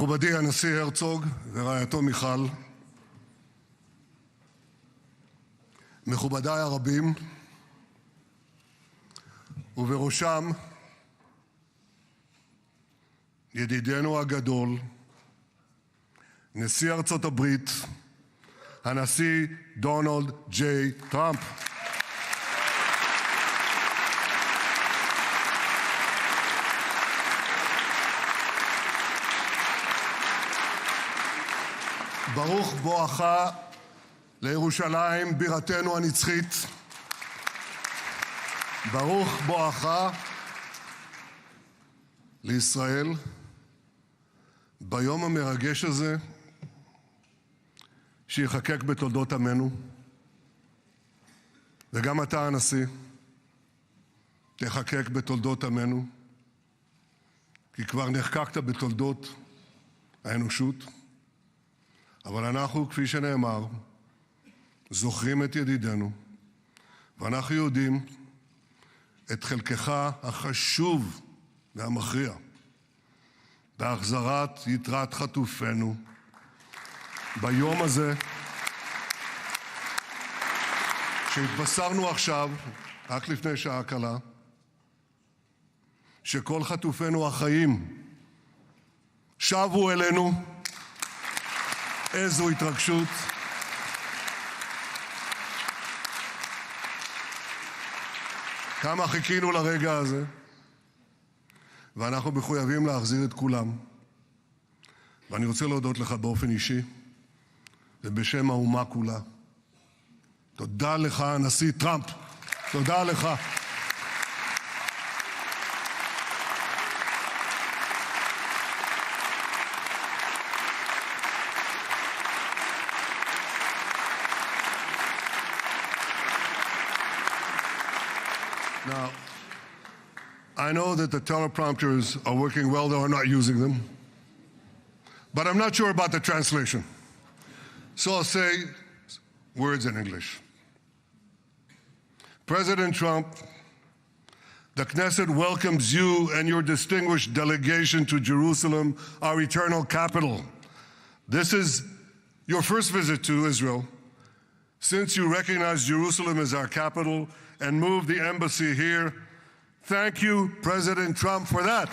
מכובדי הנשיא הרצוג ורעייתו מיכל, מכובדיי הרבים, ובראשם ידידנו הגדול, נשיא ארצות הברית, הנשיא דונלד ג'יי טראמפ. ברוך בואך לירושלים, בירתנו הנצחית. ברוך בואך לישראל ביום המרגש הזה שיחקק בתולדות עמנו. וגם אתה, הנשיא, תחקק בתולדות עמנו, כי כבר נחקקת בתולדות האנושות. אבל אנחנו, כפי שנאמר, זוכרים את ידידנו, ואנחנו יודעים את חלקך החשוב והמכריע בהחזרת יתרת חטופינו ביום הזה שהתבשרנו עכשיו, רק לפני שעה קלה, שכל חטופינו החיים שבו אלינו. איזו התרגשות. כמה חיכינו לרגע הזה, ואנחנו מחויבים להחזיר את כולם. ואני רוצה להודות לך באופן אישי ובשם האומה כולה. תודה לך, הנשיא טראמפ. תודה לך. Now, I know that the teleprompters are working well, though I'm not using them. But I'm not sure about the translation. So I'll say words in English. President Trump, the Knesset welcomes you and your distinguished delegation to Jerusalem, our eternal capital. This is your first visit to Israel since you recognize Jerusalem as our capital and moved the embassy here. Thank you, President Trump, for that.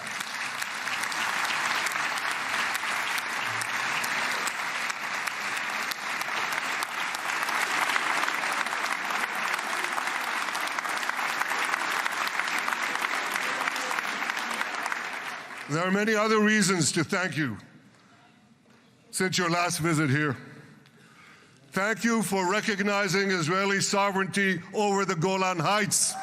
There are many other reasons to thank you since your last visit here. Thank you for recognizing Israeli sovereignty over the Golan Heights.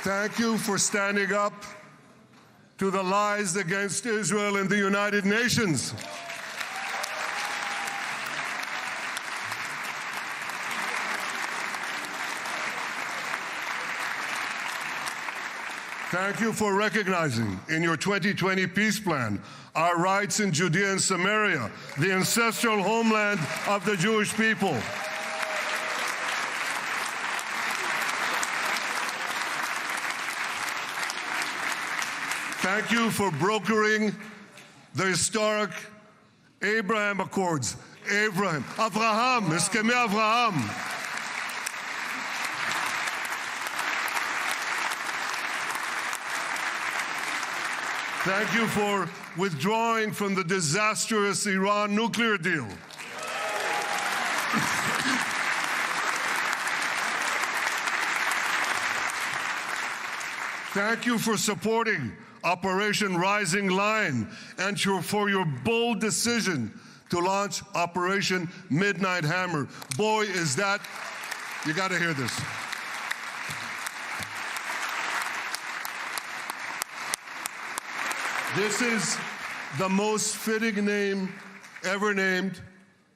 Thank you for standing up to the lies against Israel in the United Nations. Thank you for recognizing in your 2020 peace plan our rights in Judea and Samaria, the ancestral homeland of the Jewish people. Thank you for brokering the historic Abraham Accords. Abraham, Eskhemei Avraham. Thank you for withdrawing from the disastrous Iran nuclear deal. Thank you for supporting Operation Rising Lion and for your bold decision to launch Operation Midnight Hammer. Boy, is that, you got to hear this. This is the most fitting name ever named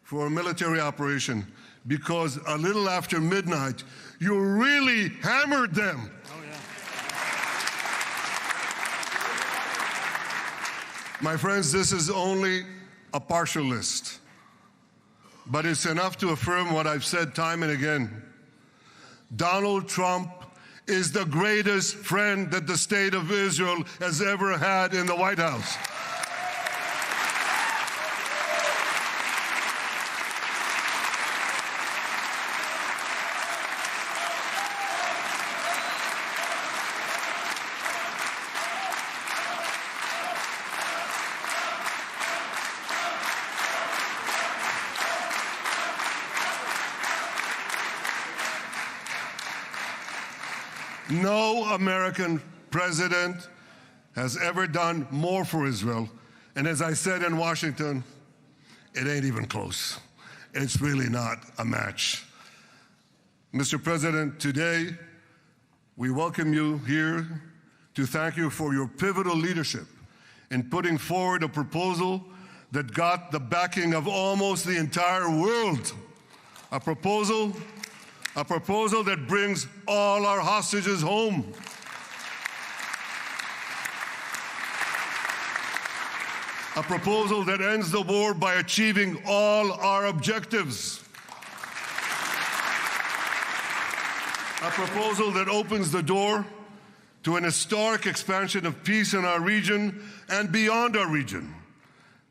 for a military operation, because a little after midnight, you really hammered them. My friends, this is only a partial list but it's enough to affirm what I've said time and again. Donald Trump is the greatest friend that the state of Israel has ever had in the White House. No American president has ever done more for Israel. And as I said in Washington, it ain't even close. It's really not a match. Mr. President, today we welcome you here to thank you for your pivotal leadership in putting forward a proposal that got the backing of almost the entire world. A proposal that brings all our hostages home. A proposal that ends the war by achieving all our objectives. A proposal that opens the door to an historic expansion of peace in our region and beyond our region.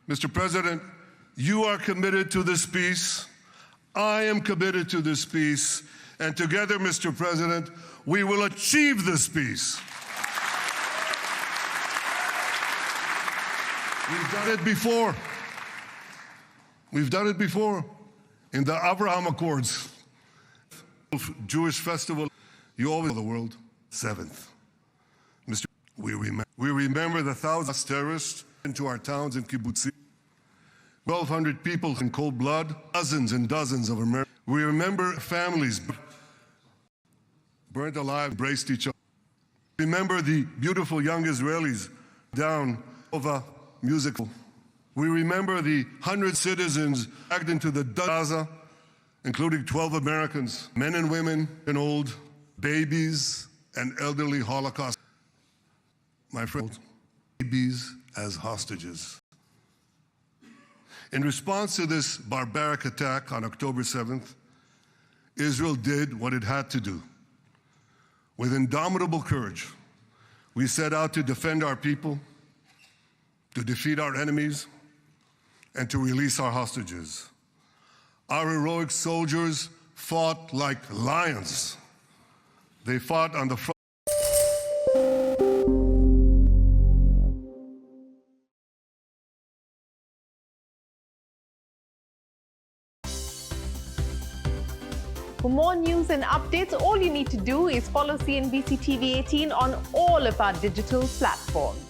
Mr. President, you are committed to this peace. I am committed to this peace, and together, Mr. President, we will achieve this peace. We've done it before. We've done it before in the Abraham Accords. Jewish festival, you always know the world. 7th. Mr. We remember the thousands of terrorists into our towns and kibbutzim. 1,200 people in cold blood, dozens and dozens of Americans. We remember families burnt alive, embraced each other. Remember the beautiful young Israelis down over musical. We remember the 100 citizens dragged into the Gaza, including 12 Americans, men and women and old, babies and elderly Holocaust. My friends, babies as hostages. In response to this barbaric attack on October 7th, Israel did what it had to do. With indomitable courage, we set out to defend our people, to defeat our enemies, and to release our hostages. Our heroic soldiers fought like lions. They fought on the front. For more news and updates, all you need to do is follow CNBC TV18 on all of our digital platforms.